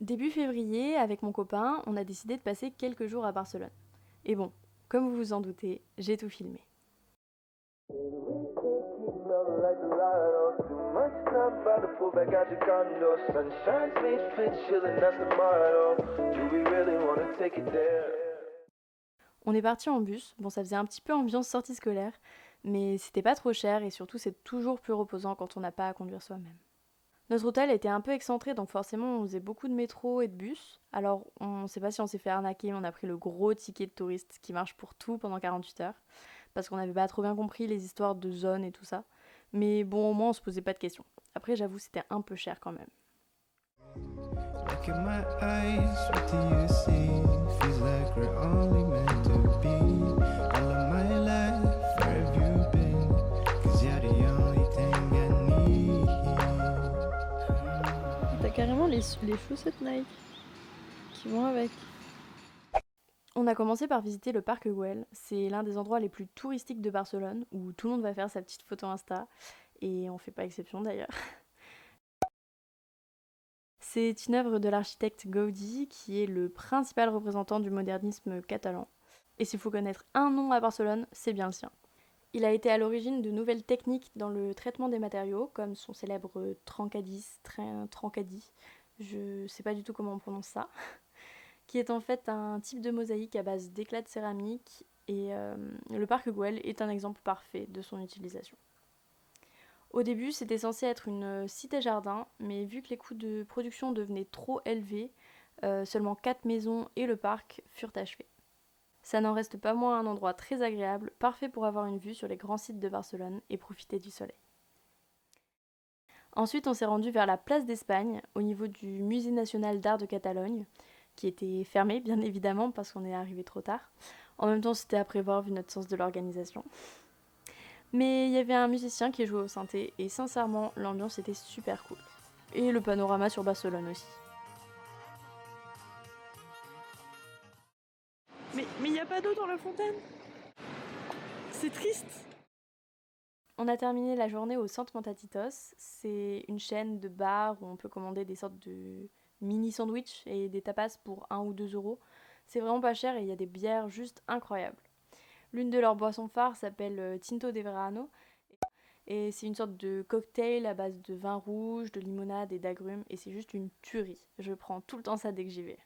Début février, avec mon copain, on a décidé de passer quelques jours à Barcelone. Et bon, comme vous vous en doutez, j'ai tout filmé. On est parti en bus, bon ça faisait un petit peu ambiance sortie scolaire, mais c'était pas trop cher et surtout c'est toujours plus reposant quand on n'a pas à conduire soi-même. Notre hôtel était un peu excentré, donc forcément on faisait beaucoup de métro et de bus. Alors on sait pas si on s'est fait arnaquer, mais on a pris le gros ticket de touriste qui marche pour tout pendant 48 heures, parce qu'on n'avait pas trop bien compris les histoires de zones et tout ça. Mais bon, au moins on se posait pas de questions. Après j'avoue c'était un peu cher quand même. Look at my eyes, what do you see? Feels like we're only meant to be. All of my life, where have you been? 'Cause you're the only thing I need. T'as carrément les chaussettes Nike qui vont avec. On a commencé par visiter le parc Güell. C'est l'un des endroits les plus touristiques de Barcelone, où tout le monde va faire sa petite photo Insta, et on fait pas exception d'ailleurs. C'est une œuvre de l'architecte Gaudí, qui est le principal représentant du modernisme catalan. Et s'il faut connaître un nom à Barcelone, c'est bien le sien. Il a été à l'origine de nouvelles techniques dans le traitement des matériaux, comme son célèbre Trencadis, je sais pas du tout comment on prononce ça, qui est en fait un type de mosaïque à base d'éclats de céramique, et le parc Güell est un exemple parfait de son utilisation. Au début, c'était censé être une cité-jardin, mais vu que les coûts de production devenaient trop élevés, seulement 4 maisons et le parc furent achevés. Ça n'en reste pas moins un endroit très agréable, parfait pour avoir une vue sur les grands sites de Barcelone et profiter du soleil. Ensuite, on s'est rendu vers la place d'Espagne, au niveau du Musée national d'art de Catalogne, qui était fermé, bien évidemment, parce qu'on est arrivé trop tard. En même temps, c'était à prévoir vu notre sens de l'organisation. Mais il y avait un musicien qui jouait au synthé, et sincèrement, l'ambiance était super cool. Et le panorama sur Barcelone aussi. Mais y a pas d'eau dans la fontaine. C'est triste. On a terminé la journée au Centre Montatitos. C'est une chaîne de bars où on peut commander des sortes de mini sandwichs et des tapas pour 1 ou 2 euros. C'est vraiment pas cher et il y a des bières juste incroyables. L'une de leurs boissons phares s'appelle Tinto de Verano et c'est une sorte de cocktail à base de vin rouge, de limonade et d'agrumes et c'est juste une tuerie. Je prends tout le temps ça dès que j'y vais.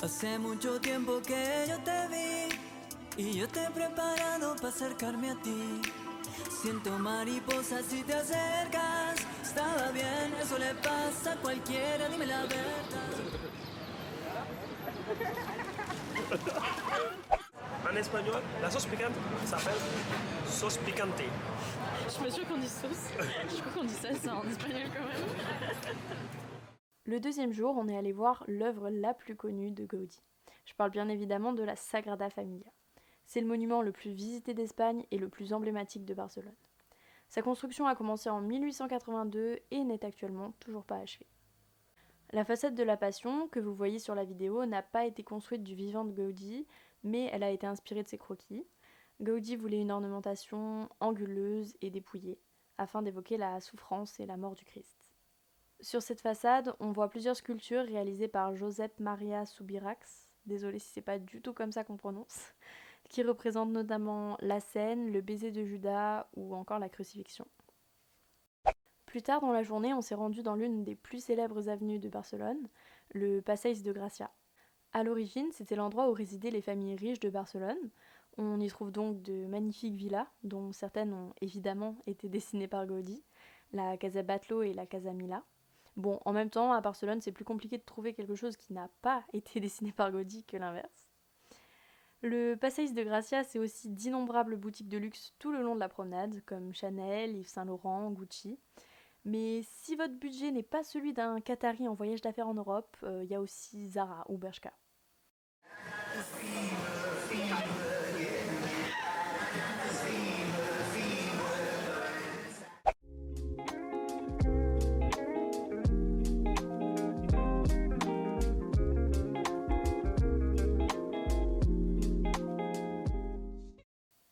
Hace mucho tiempo que yo te vi y yo te he preparado para acercarme a ti. Siento mariposas si te acercas. Estaba bien, eso le pasa a cualquiera, dime la verdad. En espagnol, la sauce piquante s'appelle sauce picante. Je suis pas sûre qu'on dit sauce. Je crois qu'on dit ça en espagnol quand même. Le deuxième jour, on est allé voir l'œuvre la plus connue de Gaudí. Je parle bien évidemment de la Sagrada Familia. C'est le monument le plus visité d'Espagne et le plus emblématique de Barcelone. Sa construction a commencé en 1882 et n'est actuellement toujours pas achevée. La façade de la Passion, que vous voyez sur la vidéo, n'a pas été construite du vivant de Gaudí, mais elle a été inspirée de ses croquis. Gaudí voulait une ornementation anguleuse et dépouillée, afin d'évoquer la souffrance et la mort du Christ. Sur cette façade, on voit plusieurs sculptures réalisées par Josep Maria Subirachs, désolé si c'est pas du tout comme ça qu'on prononce, qui représentent notamment la scène, le baiser de Judas ou encore la crucifixion. Plus tard dans la journée, on s'est rendu dans l'une des plus célèbres avenues de Barcelone, le Passeig de Gracia. À l'origine, c'était l'endroit où résidaient les familles riches de Barcelone. On y trouve donc de magnifiques villas, dont certaines ont évidemment été dessinées par Gaudí, la Casa Batlló et la Casa Milà. Bon, en même temps, à Barcelone, c'est plus compliqué de trouver quelque chose qui n'a pas été dessiné par Gaudí que l'inverse. Le Passeig de Gracia, c'est aussi d'innombrables boutiques de luxe tout le long de la promenade, comme Chanel, Yves Saint Laurent, Gucci. Mais si votre budget n'est pas celui d'un Qatari en voyage d'affaires en Europe, y a aussi Zara ou Bershka.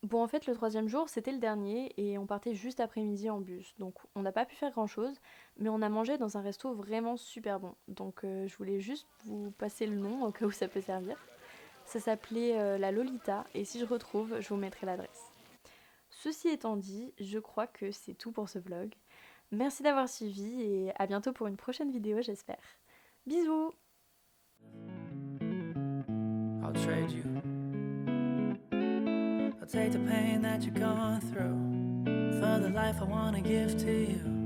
Bon, en fait, le troisième jour, c'était le dernier et on partait juste après-midi en bus. Donc, on n'a pas pu faire grand-chose, mais on a mangé dans un resto vraiment super bon. Donc, je voulais juste vous passer le nom au cas où ça peut servir. Ça s'appelait la Lolita et si je retrouve, je vous mettrai l'adresse. Ceci étant dit, je crois que c'est tout pour ce vlog. Merci d'avoir suivi et à bientôt pour une prochaine vidéo, j'espère. Bisous! I'll trade you. I'll take the pain that you're going through for the life I wanna give to you.